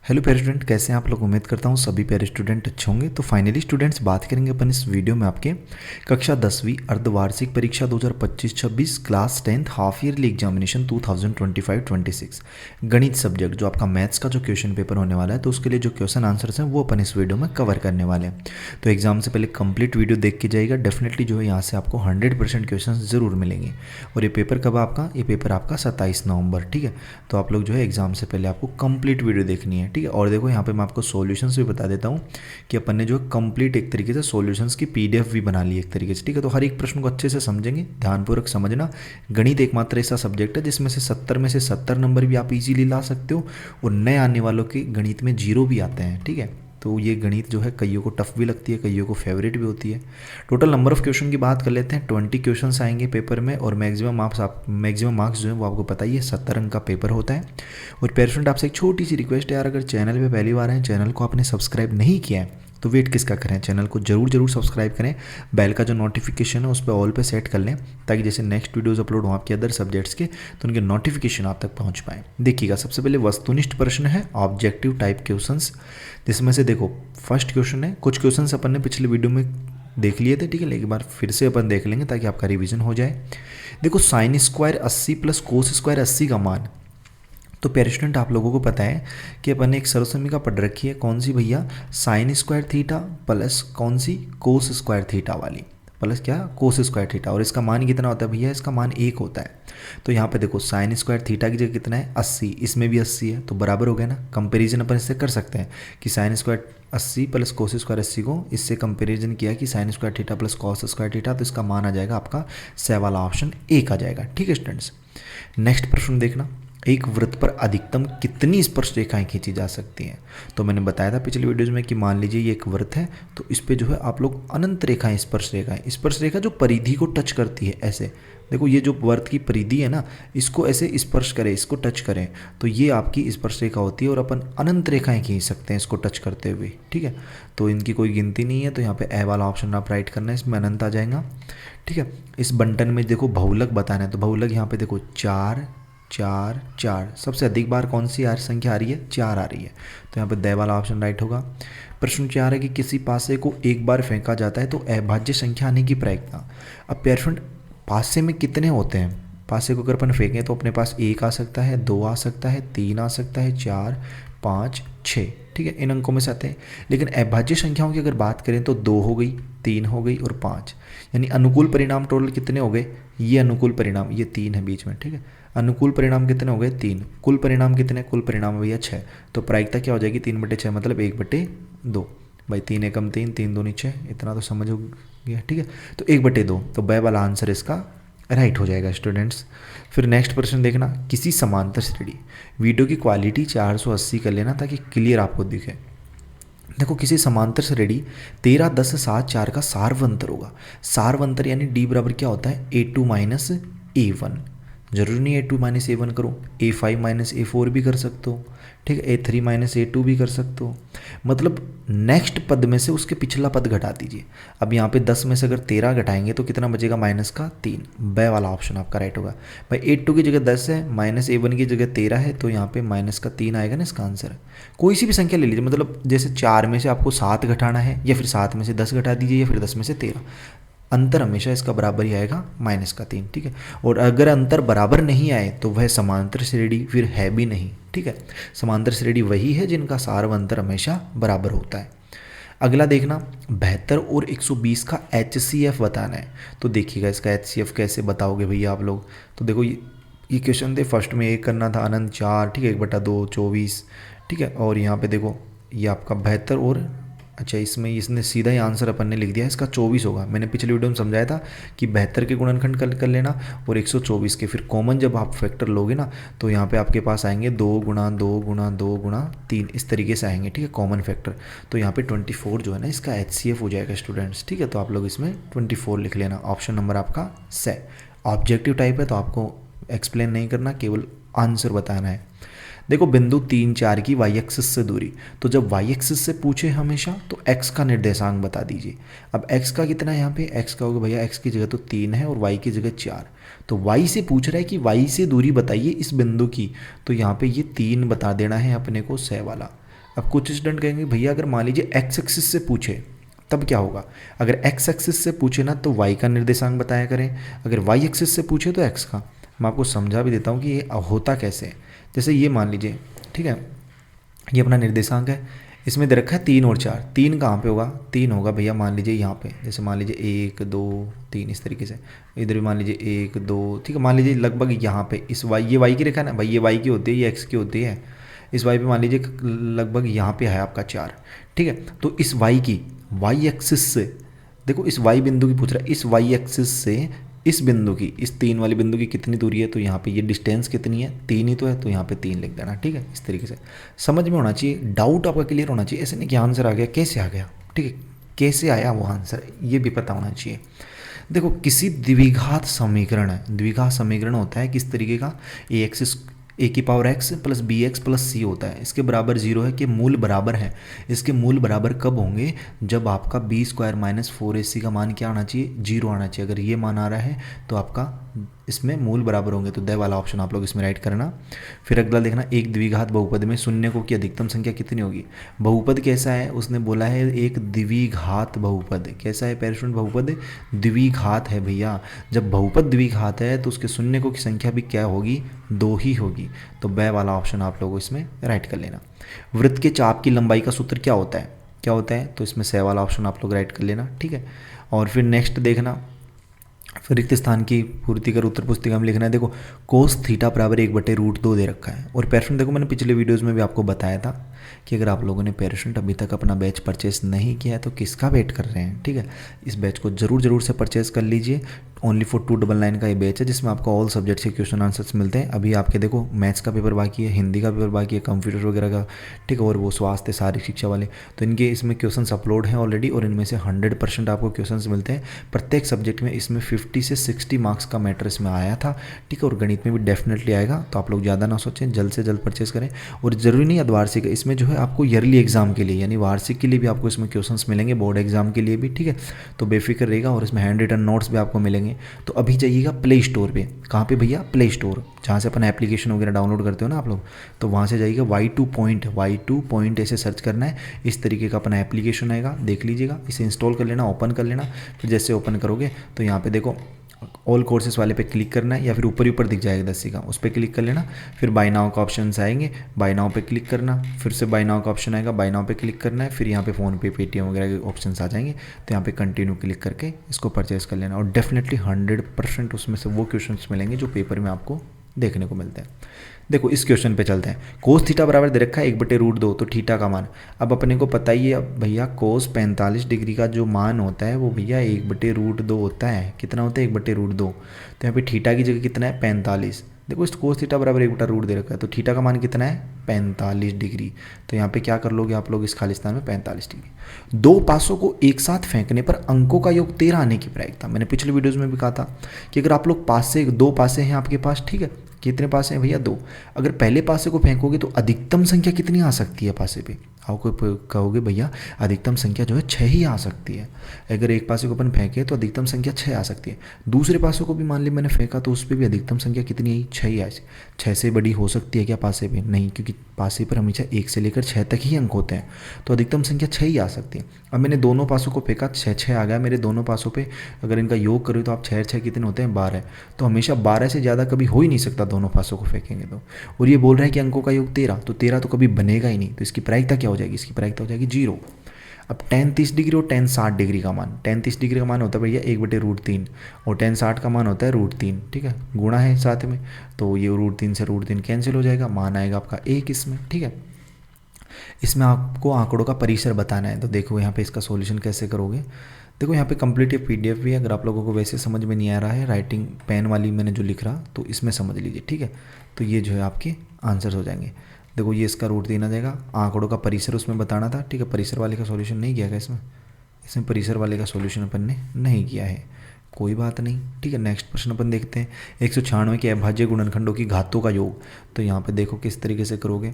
Hello प्यारे student, कैसे हैं आप लोग। उम्मीद करता हूँ सभी प्यारे स्टूडेंट अच्छे होंगे। तो फाइनली स्टूडेंट्स, बात करेंगे अपन इस वीडियो में आपके कक्षा 10वीं अर्धवार्षिक परीक्षा 2025-26 class 10th half yearly examination 2025-26 गणित सब्जेक्ट, जो आपका मैथ्स का जो क्वेश्चन पेपर होने वाला है, तो उसके लिए जो क्वेश्चन आंसर्स हैं वो अपन इस वीडियो में कवर करने वाले हैं। तो एग्जाम से पहले कंप्लीट वीडियो देख के जाइएगा, डेफिनेटली जो है यहाँ से आपको 100% क्वेश्चन ज़रूर मिलेंगे। और ये पेपर कब आपका, ये पेपर आपका 27 नवंबर, ठीक है। तो आप लोग जो है एग्जाम से पहले आपको कंप्लीट वीडियो देखनी है, ठीक है। और देखो यहाँ पे मैं आपको सॉल्यूशंस भी बता देता हूँ कि अपन ने जो है कंप्लीट एक तरीके से सॉल्यूशंस की पीडीएफ भी बना ली एक तरीके से, ठीक है। तो हर एक प्रश्न को अच्छे से समझेंगे, ध्यानपूर्वक समझना। गणित एकमात्र ऐसा सब्जेक्ट है जिसमें से 70 नंबर भी आप इजीली ला सकते हो, और नए आने वालों के गणित में 0 भी आते हैं, ठीक है। तो ये गणित जो है कईयों को टफ भी लगती है, कईयों को फेवरेट भी होती है। टोटल नंबर ऑफ क्वेश्चन की बात कर लेते हैं। 20 क्वेश्चंस आएंगे पेपर में, और मैक्सिमम मार्क्स जो है वो आपको पता ही है 70 अंक का पेपर होता है। और पेरेंट आपसे एक छोटी सी रिक्वेस्ट है यार, अगर चैनल पे पहली बार है, चैनल को आपने सब्सक्राइब नहीं किया है तो वेट किसका करें, चैनल को जरूर सब्सक्राइब करें। बेल का जो नोटिफिकेशन है उस पर ऑल पे सेट कर लें, ताकि जैसे नेक्स्ट वीडियोस अपलोड हो आपके अदर सब्जेक्ट्स के, तो उनके नोटिफिकेशन आप तक पहुंच पाए। देखिएगा, सबसे पहले वस्तुनिष्ठ प्रश्न है, ऑब्जेक्टिव टाइप क्वेश्चंस, जिसमें से देखो फर्स्ट क्वेश्चन है। कुछ क्वेश्चंस अपन ने पिछले वीडियो में देख लिए थे, ठीक है, एक बार फिर से अपन देख लेंगे ताकि आपका रिवीजन हो जाए। देखो, sine square 80 plus cos square 80 का मान। तो प्यारे स्टूडेंट, आप लोगों को पता है कि अपन ने एक सरसमीका पढ़ रखी है, कौन सी भैया, साइन स्क्वायर थीटा प्लस कौन सी, कोस स्क्वायर थीटा वाली, प्लस क्या, कोस स्क्वायर थीटा। और इसका मान कितना होता है भैया, इसका मान 1 होता है। तो यहाँ पे देखो, साइन स्क्वायर थीटा की जगह कितना है, 80, इसमें भी 80 है, तो बराबर हो गया ना। कंपेरिजन अपन इससे कर सकते हैं कि sine square 80 plus cos square 80 को इससे कंपेरिजन किया कि sine square theta plus cos square theta, तो इसका मान आ जाएगा आपका स वाला ऑप्शन 1 आ जाएगा, ठीक है स्टूडेंट्स। नेक्स्ट प्रश्न देखना, एक वृत्त पर अधिकतम कितनी स्पर्श रेखाएं खींची जा सकती हैं। तो मैंने बताया था पिछले वीडियोज में कि मान लीजिए ये एक वृत्त है, तो इस पे जो है आप लोग अनंत रेखाएं, स्पर्श रेखा जो परिधि को टच करती है, ऐसे देखो, ये जो वृत्त की परिधि है ना, इसको ऐसे स्पर्श करें, इसको टच करें, तो ये आपकी स्पर्श रेखा होती है। और अपन अनंत रेखाएं खींच सकते हैं इसको टच करते हुए, ठीक है। तो इनकी कोई गिनती नहीं है, तो यहाँ पे ए वाला ऑप्शन आप राइट करना है, इसमें अनंत आ जाएगा, ठीक है। इस बंटन में देखो बहुलक बताना है, तो बहुलक यहाँ पे देखो 4 4 4, सबसे अधिक बार कौन सी संख्या आ रही है, 4 आ रही है, तो यहाँ पे दे वाला ऑप्शन राइट होगा। प्रश्न 4 है कि किसी पासे को एक बार फेंका जाता है तो अभाज्य संख्या आने की प्रायिकता। अब पेरेंट, पासे में कितने होते हैं, पासे को अगर अपन फेंकें तो अपने पास 1 आ सकता है, 2 आ सकता है, 3 आ सकता है, 4 5 6, ठीक है, इन अंकों में से आते हैं। लेकिन अभाज्य संख्याओं की अगर बात करें तो 2 हो गई, 3 हो गई और 5, यानी अनुकूल परिणाम टोटल कितने हो गए, ये अनुकूल परिणाम, ये 3 है बीच में, ठीक है। अनुकूल परिणाम कितने हो गए, 3। कुल परिणाम कितने, कुल परिणाम भैया 6। तो प्रायिकता क्या हो जाएगी, 3/6, मतलब 1/2 भाई, 3 एकम 3, 3 दूनी 6, इतना तो समझ हो गया, ठीक है। तो 1/2, तो ब वाला आंसर इसका राइट हो जाएगा स्टूडेंट्स। फिर नेक्स्ट प्रश्न देखना, किसी समांतर श्रेणी, वीडियो की क्वालिटी 480 कर लेना ताकि क्लियर आपको दिखे। देखो, किसी समांतर श्रेणी 13 10 7 4 का सार्वंतर होगा। सार्वंतर यानी डी बराबर क्या होता है, A2 माइनस A1। जरूरी नहीं A2 माइनस A1 करो, A5 माइनस A4 भी कर सकते हो, ठीक है, A3 माइनस A2 भी कर सकते हो। मतलब नेक्स्ट पद में से उसके पिछला पद घटा दीजिए। अब यहाँ पे 10 में से अगर 13 घटाएंगे तो कितना बचेगा, माइनस का 3। ब वाला ऑप्शन आपका राइट होगा। भाई, A2 की जगह 10 है, माइनस A1 की जगह 13 है, तो यहाँ पे माइनस का 3 आएगा ना इसका आंसर। कोई सी भी संख्या ले लीजिए, मतलब जैसे 4 में से आपको 7 घटाना है, या फिर 7 में से 10 घटा दीजिए, या फिर 10 में से 13। अंतर हमेशा इसका बराबर ही आएगा, माइनस का 3, ठीक है। और अगर अंतर बराबर नहीं आए तो वह समांतर श्रेणी फिर है भी नहीं, ठीक है। समांतर श्रेणी वही है जिनका सार्वंतर हमेशा बराबर होता है। अगला देखना, 72 और 120 का HCF बताना है। तो देखिएगा, इसका HCF कैसे बताओगे भैया आप लोग। तो देखो, ये क्वेश्चन थे, फर्स्ट में 1 करना था, अनंत 4, ठीक है, 1/2 24, ठीक है। और यहाँ पे देखो, ये आपका 72 और, अच्छा, इसमें इसने सीधा ही आंसर अपन ने लिख दिया, इसका 24 होगा। मैंने पिछले वीडियो में समझाया था कि 72 के गुणनखंड कर लेना, और 124 के फिर कॉमन जब आप फैक्टर लोगे ना, तो यहाँ पे आपके पास आएंगे 2 गुणा 2 गुणा 2 गुणा 3, इस तरीके से आएंगे, ठीक है, कॉमन फैक्टर। तो यहाँ पे 24 जो है ना, इसका HCF हो जाएगा स्टूडेंट्स, ठीक है। तो आप लोग इसमें 24 लिख लेना, ऑप्शन नंबर आपका से। ऑब्जेक्टिव टाइप है तो आपको एक्सप्लेन नहीं करना, केवल आंसर बताना है। देखो, बिंदु 3 4 की वाई एक्सिस से दूरी, तो जब वाई एक्सिस से पूछे हमेशा तो एक्स का निर्देशांक बता दीजिए। अब एक्स का कितना है, यहाँ पे एक्स का होगा भैया, एक्स की जगह तो 3 है और वाई की जगह 4। तो वाई से पूछ रहा है कि वाई से दूरी बताइए इस बिंदु की, तो यहाँ पे ये 3 बता देना है अपने को, 6 वाला। अब कुछ स्टूडेंट कहेंगे भैया अगर मान लीजिए एक्स एक्सिस से पूछे तब क्या होगा, अगर एक्स एक्सिस से पूछे ना तो वाई का निर्देशांक बताया करें, अगर वाई एक्सिस से पूछे तो एक्स का। मैं आपको समझा भी देता हूँ कि ये होता कैसे है। जैसे ये मान लीजिए, ठीक है, ये अपना निर्देशांक है, इसमें दे रखा है 3 और 4, 3 कहाँ पे होगा, 3 होगा भैया मान लीजिए यहाँ पे, जैसे मान लीजिए 1 2 3 इस तरीके से, इधर भी मान लीजिए 1 2, ठीक है, मान लीजिए लगभग यहाँ पे इस वाई, ये वाई की रेखा ना भाई, ये वाई की होती है, ये एक्स की होती है, इस वाई पे मान लीजिए लगभग यहाँ पे है आपका 4, ठीक है। तो इस वाई की वाई एक्सिस से, देखो इस वाई बिंदु की पूछ रहा है, इस वाई एक्सिस से इस बिंदु की, इस 3 वाली बिंदु की कितनी दूरी है, तो यहाँ पे ये डिस्टेंस कितनी है, 3 ही तो है, तो यहाँ पे 3 लिख देना, ठीक है। इस तरीके से समझ में होना चाहिए, डाउट आपका क्लियर होना चाहिए, ऐसे नहीं कि आंसर आ गया कैसे आ गया, ठीक है, कैसे आया वो आंसर ये भी पता होना चाहिए। देखो किसी द्विघात समीकरण है, द्विघात समीकरण होता है किस तरीके का, ए एक्स ए की power X plus B X plus C होता है, इसके बराबर जीरो है कि मूल बराबर है, इसके मूल बराबर कब होंगे, जब आपका बी स्क्वायर माइनस 4ac का मान क्या आना चाहिए, जीरो आना चाहिए। अगर ये मान आ रहा है तो आपका इसमें मूल बराबर होंगे, तो द वाला ऑप्शन आप लोग इसमें राइट करना। फिर अगला देखना, एक द्विघात बहुपद में शून्यकों की अधिकतम संख्या कितनी होगी। बहुपद कैसा है, उसने बोला है एक द्विघात बहुपद, कैसा है पेरिस्टूडेंट, बहुपद द्विघात है भैया। जब बहुपद द्विघात है तो उसके शून्यकों की संख्या भी क्या होगी, 2 ही होगी, तो ब वाला ऑप्शन आप लोग इसमें राइट कर लेना। वृत्त के चाप की लंबाई का सूत्र क्या होता है, क्या होता है, तो इसमें स वाला ऑप्शन आप लोग राइट कर लेना, ठीक है। और फिर नेक्स्ट देखना, फिर रिक्त स्थान की पूर्ति कर उत्तर पुस्तिका में लिखना है। देखो कोस थीटा बराबर 1/√2 दे रखा है, और पेरिस्टूडेंट देखो मैंने पिछले वीडियोस में भी आपको बताया था कि अगर आप लोगों ने पेरिस्टूडेंट अभी तक अपना बैच परचेस नहीं किया है तो किसका वेट कर रहे हैं, ठीक है। इस बैच को जरूर से परचेस कर लीजिए, ओनली फॉर 299 का ये बैच है जिसमें आपको ऑल सब्जेक्ट के क्वेश्चन आंसर्स मिलते हैं। अभी आपके देखो मैथ्स का पेपर बाकी है, हिंदी का पेपर बाकी है, कंप्यूटर वगैरह का, ठीक है, और वो स्वास्थ्य शारीरिक शिक्षा वाले, तो इनके इसमें क्वेश्चन अपलोड हैं ऑलरेडी, और इनमें से 100% आपको क्वेश्चन मिलते हैं प्रत्येक सब्जेक्ट में। इसमें 50 से 60 मार्क्स का मैटर इसमें आया था, ठीक है, और गणित में भी डेफिनेटली आएगा, तो आप लोग ज़्यादा ना सोचें, जल्द से जल्द परचेस करें। और ज़रूरी नहीं अर्धवार्षिक, इसमें जो है आपको ईयरली एग्जाम के लिए यानी वार्षिक के लिए भी आपको इसमें क्वेश्चंस मिलेंगे, बोर्ड एग्जाम के लिए भी, ठीक है, तो बेफिक्र रहेगा। और इसमें हैंड रिटन नोट्स भी आपको मिलेंगे। तो अभी जाइएगा प्ले स्टोर पे, कहाँ पे भैया, प्ले स्टोर, जहाँ से अपन एप्लीकेशन वगैरह डाउनलोड करते हो ना आप लोग, तो वहाँ से जाइएगा y2 पॉइंट ऐसे सर्च करना है, इस तरीके का अपना एप्लीकेशन आएगा, देख लीजिएगा, इसे इंस्टॉल कर लेना, ओपन कर लेना। फिर जैसे ओपन करोगे तो यहाँ पे देखो ऑल कोर्सेज वाले पे क्लिक करना है, या फिर ऊपर ही ऊपर दिख जाएगा 10 का, उस पर क्लिक कर लेना। फिर बाय नाउ का ऑप्शन आएंगे, बाय नाउ पे क्लिक करना, फिर से बाय नाउ का ऑप्शन आएगा, बाय नाउ पे क्लिक करना है। फिर यहाँ पे फ़ोन पे, पेटीएम वगैरह के ऑप्शन आ जाएंगे, तो यहाँ पे कंटिन्यू क्लिक करके इसको परचेज कर लेना। और डेफिनेटली 100% उसमें से वो क्वेश्चन मिलेंगे जो पेपर में आपको देखने को मिलते हैं। देखो इस क्वेश्चन पे चलते हैं। कोस थीटा बराबर दे रखा है 1/√2, तो थीटा का मान अब अपने को पता ही है, अब भैया कोस 45 डिग्री का जो मान होता है वो भैया 1/√2 होता है। कितना होता है, 1/√2। तो यहाँ पे थीटा की जगह कितना है, 45। देखो इस कोस थीटा बराबर 1/√2 दे रखा है, तो थीटा का मान कितना है, 45 डिग्री। तो यहाँ पे क्या कर लोगे आप लोग, इस खालिस्तान में 45 डिग्री। दो पासों को एक साथ फेंकने पर अंकों का योग 13 आने की प्रायिकता, मैंने पिछले वीडियोज में भी कहा था कि अगर आप लोग पास से 2 पासे हैं आपके पास, ठीक है, कितने पासे हैं भैया, 2। अगर पहले पासे को फेंकोगे तो अधिकतम संख्या कितनी आ सकती है पासे पे, आपको कहोगे भैया अधिकतम संख्या जो है 6 ही आ सकती है। अगर एक पासे को अपन फेंके तो अधिकतम संख्या 6 आ सकती है। दूसरे पासे को भी मान ली मैंने फेंका तो उस पर भी अधिकतम संख्या कितनी आई, 6 ही आई। 6 से बड़ी हो सकती है क्या पासे पे, नहीं, क्योंकि पासे पर हमेशा 1 से लेकर 6 तक ही अंक होते हैं, तो अधिकतम संख्या 6 ही आ सकती है। अब मैंने दोनों पासों को फेंका, 6 आ गया मेरे दोनों पासों पे, अगर इनका योग करो तो आप 6 कितने होते हैं, 12। तो हमेशा 12 से ज़्यादा कभी हो ही नहीं सकता दोनों पासों को फेंकेंगे तो। और ये बोल रहा है कि अंकों का योग 13, तो 13 तो कभी बनेगा ही नहीं, तो इसकी प्रायिकता क्या हो जाएगी, इसकी प्रायिकता हो जाएगी 0। अब tan 30 डिग्री और tan 60 डिग्री का मान, tan 30 डिग्री का मान होता है भैया 1/√3, और tan 60 का मान होता है √3, ठीक है, गुणा है साथ में, तो ये √3 से √3 कैंसिल हो जाएगा, मान आएगा आपका 1 इसमें, ठीक है। इसमें आपको आंकड़ों का परिसर बताना है, तो देखो यहाँ पे इसका सॉल्यूशन कैसे करोगे। देखो यहाँ पे कंप्लीट PDF भी है, अगर आप लोगों को वैसे समझ में नहीं आ रहा है, राइटिंग पेन वाली मैंने जो लिख रहा तो इसमें समझ लीजिए, ठीक है। तो ये जो है आपके आंसर्स हो जाएंगे। देखो ये इसका √3 आ जाएगा, आंकड़ों का परिसर उसमें बताना था, ठीक है, परिसर वाले का सॉल्यूशन नहीं किया गया इसमें परिसर वाले का सॉल्यूशन अपन ने नहीं किया है, कोई बात नहीं, ठीक है। नेक्स्ट प्रश्न अपन देखते हैं, 196 के अभाज्य गुणनखंडों की घातों का योग। तो यहाँ पे देखो किस तरीके से करोगे,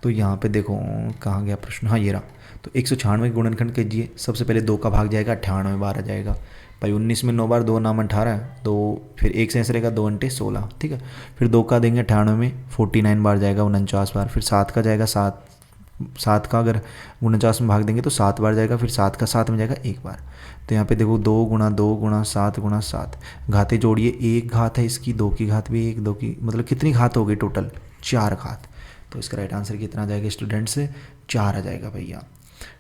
तो यहाँ पे देखो कहाँ गया प्रश्न, हाँ ये रहा। तो 196 के गुणनखंड कीजिए, सबसे पहले 2 का भाग जाएगा, 98 बार आ जाएगा भाई, 19 में 9 बार, 2 नाम 18, तो फिर 1 से रहेगा, 2 अंटे 16, ठीक है। फिर 2 का देंगे 98 में 49 बार जाएगा, 49 बार, फिर 7 का जाएगा 7 7 का अगर 49 में भाग देंगे तो 7 बार जाएगा, फिर 7 का 7 में जाएगा 1 बार। तो यहाँ पे देखो 2 × 2 × 7 × 7 घातें जोड़िए, 1 घात है इसकी, 2 की घात भी 1, 2 की मतलब कितनी घात हो गई टोटल, 4 घात। तो इसका राइट आंसर कितना आ जाएगा स्टूडेंट्स, 4 आ जाएगा भैया।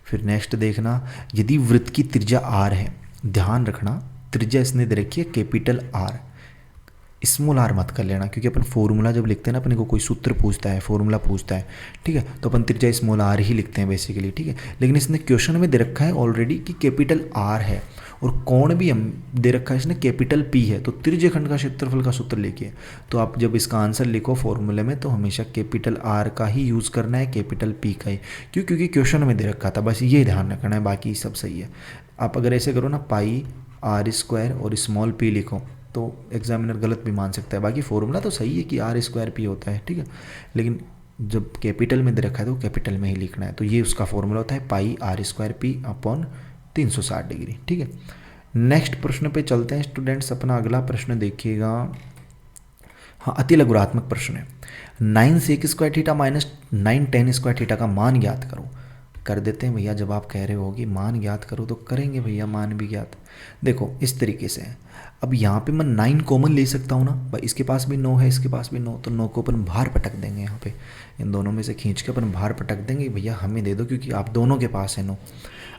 फिर नेक्स्ट देखना, यदि वृत्त की त्रिज्या r है, ध्यान रखना त्रिज्या इसने दे रखी है कैपिटल R, स्मॉल आर मत कर लेना, क्योंकि अपन फॉर्मूला जब लिखते हैं ना, अपने को कोई सूत्र पूछता है, फॉर्मूला पूछता है, ठीक है, तो अपन त्रिज्या स्मॉल आर ही लिखते हैं बेसिकली, ठीक है। लेकिन इसने क्वेश्चन में दे रखा है ऑलरेडी कि कैपिटल आर है, और कोण भी हम दे रखा है इसने कैपिटल पी है, तो त्रिज्यखंड का क्षेत्रफल का सूत्र लिखिए। तो आप जब इसका आंसर लिखो फॉर्मूले में तो हमेशा कैपिटल आर का ही यूज़ करना है, कैपिटल पी का ही, क्योंकि क्वेश्चन में दे रखा था, बस ये ध्यान रखना है, बाकी सब सही है। आप अगर ऐसे करो ना, पाई r² और स्मॉल p लिखो तो एग्जामिनर गलत भी मान सकता है, बाकी फॉर्मूला तो सही है कि r² होता है, ठीक है, लेकिन जब कैपिटल में दे रखा है तो कैपिटल में ही लिखना है। तो ये उसका फॉर्मूला होता है पाई r²p/360 डिग्री, ठीक है। नेक्स्ट प्रश्न पे चलते हैं स्टूडेंट्स, अपना अगला प्रश्न देखिएगा। हाँ, अति लघुरात्मक प्रश्न है, 9 sec² theta minus 9 tan² theta का मान ज्ञात करो। कर देते हैं भैया, जब आप कह रहे हो कि मान ज्ञात करो तो करेंगे भैया, मान भी ज्ञात। देखो इस तरीके से है, अब यहाँ पे मैं 9 कॉमन ले सकता हूँ ना भाई, इसके पास भी 9 है, इसके पास भी 9, तो 9 को अपन बाहर पटक देंगे, यहाँ पे इन दोनों में से खींच के अपन बाहर पटक देंगे, भैया हमें दे दो क्योंकि आप दोनों के पास है 9।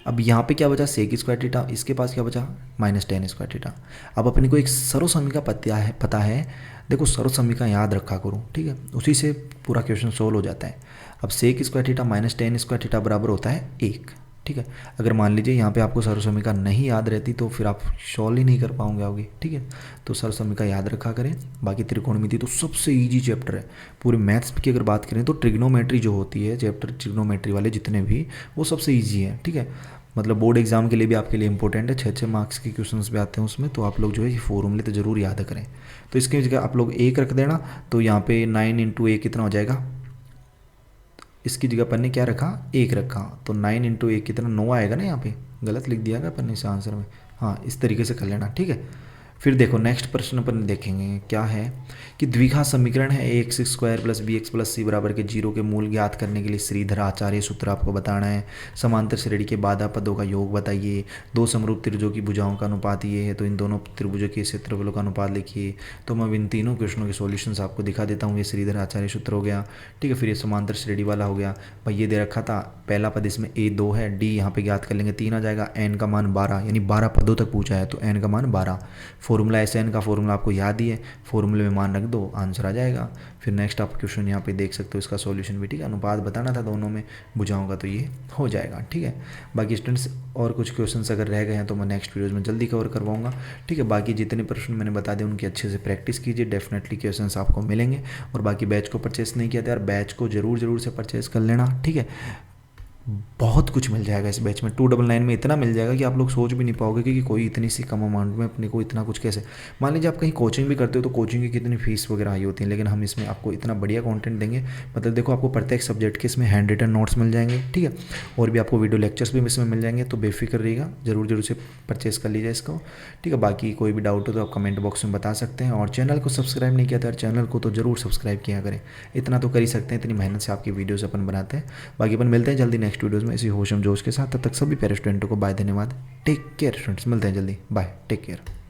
अब यहाँ पे क्या बचा, sec² थीटा, इसके पास क्या बचा माइनस tan² थीटा। अब अपने को एक सर्व समीकरण पता है, देखो सर्व समीकरण याद रखा करो, ठीक है, उसी से पूरा क्वेश्चन सोल्व हो जाता है। अब sec² theta minus tan² theta बराबर होता है 1, ठीक है। अगर मान लीजिए यहाँ पे आपको सर्व समीकरण नहीं याद रहती तो फिर आप सॉल्व ही नहीं कर पाओगे आगे, ठीक है। तो सर्व समीकरण याद रखा करें। बाकी त्रिकोणमिति तो सबसे इजी चैप्टर है पूरे मैथ्स की, अगर बात करें तो ट्रिग्नोमेट्री जो होती है, चैप्टर ट्रिग्नोमेट्री वाले जितने भी, वो सबसे ईजी है, ठीक है। मतलब बोर्ड एग्जाम के लिए भी आपके लिए इंपॉर्टेंट है, 6 मार्क्स के क्वेश्चन भी आते हैं उसमें, तो आप लोग जो है ये फॉर्मूले तो जरूर याद करें। तो इसकी जगह आप लोग 1 रख देना, तो यहाँ पे 9 × 1 कितना हो जाएगा, इसकी जगह अपन ने क्या रखा 1 रखा, तो 9 × 1 कितना 9 आएगा ना, यहाँ पे गलत लिख दिया अपन ने इस आंसर में, हाँ इस तरीके से कर लेना, ठीक है। फिर देखो नेक्स्ट प्रश्न अपन देखेंगे क्या है कि द्विघात समीकरण है ax² + bx + c बराबर के 0 के मूल ज्ञात करने के लिए श्रीधर आचार्य सूत्र आपको बताना है। समांतर श्रेणी के बाधा पदों का योग बताइए। 2 समरूप त्रिभुजों की भुजाओं का अनुपात ये है, तो इन दोनों त्रिभुजों के क्षेत्रफलों का अनुपात लिखिए। तो मैं इन तीनों क्वेश्चनों के सॉल्यूशंस आपको दिखा देता हूँ। ये श्रीधर आचार्य सूत्र हो गया, ठीक है। फिर ये समांतर श्रेणी वाला हो गया भाई, ये दे रखा था पहला पद इसमें a2 है, d यहाँ पे ज्ञात कर लेंगे 3 आ जाएगा, n का मान 12, यानी 12 पदों तक पूछा है तो n का मान 12। फॉर्मूला SN का फॉर्मूला आपको याद ही है, फॉर्मूले में मान रख दो आंसर आ जाएगा। फिर नेक्स्ट आप क्वेश्चन यहाँ पे देख सकते हो, इसका सॉल्यूशन भी, ठीक है। अनुपात बताना था दोनों में भुजाओं का, तो ये हो जाएगा, ठीक है। बाकी स्टूडेंट्स और कुछ क्वेश्चंस अगर रह गए हैं तो मैं नेक्स्ट वीडियोज़ में जल्दी कवर करवाऊंगा, ठीक है। बाकी जितने प्रश्न मैंने बता दिए उनकी अच्छे से प्रैक्टिस कीजिए, डेफिनेटली क्वेश्चंस आपको मिलेंगे। और बाकी बैच को परचेस नहीं किया था यार, बैच को जरूर से परचेस कर लेना, ठीक है। बहुत कुछ मिल जाएगा इस बैच में, 299 में इतना मिल जाएगा कि आप लोग सोच भी नहीं पाओगे कि कोई इतनी सी कम अमाउंट में अपने को इतना कुछ कैसे। मान लीजिए आप कहीं कोचिंग भी करते हो तो कोचिंग की कितनी फीस वगैरह आई होती है, लेकिन हम इसमें आपको इतना बढ़िया कंटेंट देंगे। मतलब देखो आपको प्रत्येक सब्जेक्ट के इसमें हैंड रिटन नोट्स मिल जाएंगे, ठीक है, और भी आपको वीडियो लेक्चर्स भी इसमें मिल जाएंगे। तो बेफिक्र रहिएगा, जरूर से परचेस कर लीजिए इसको, ठीक है। बाकी कोई भी डाउट हो तो आप कमेंट बॉक्स में बता सकते हैं। और चैनल को सब्सक्राइब नहीं किया था, चैनल को तो जरूर सब्सक्राइब किया करें, इतना तो कर ही सकते हैं, इतनी मेहनत से आपकी वीडियोज़ अपन बनाते हैं। बाकी अपन मिलते हैं जल्दी नेक्स्ट वीडियोज़ में इसी होश जोश के साथ। तब तक सभी प्यारे स्टूडेंटों को बाय, धन्यवाद, टेक केयर स्टूडेंट्स, मिलते हैं जल्दी, बाय, टेक केयर।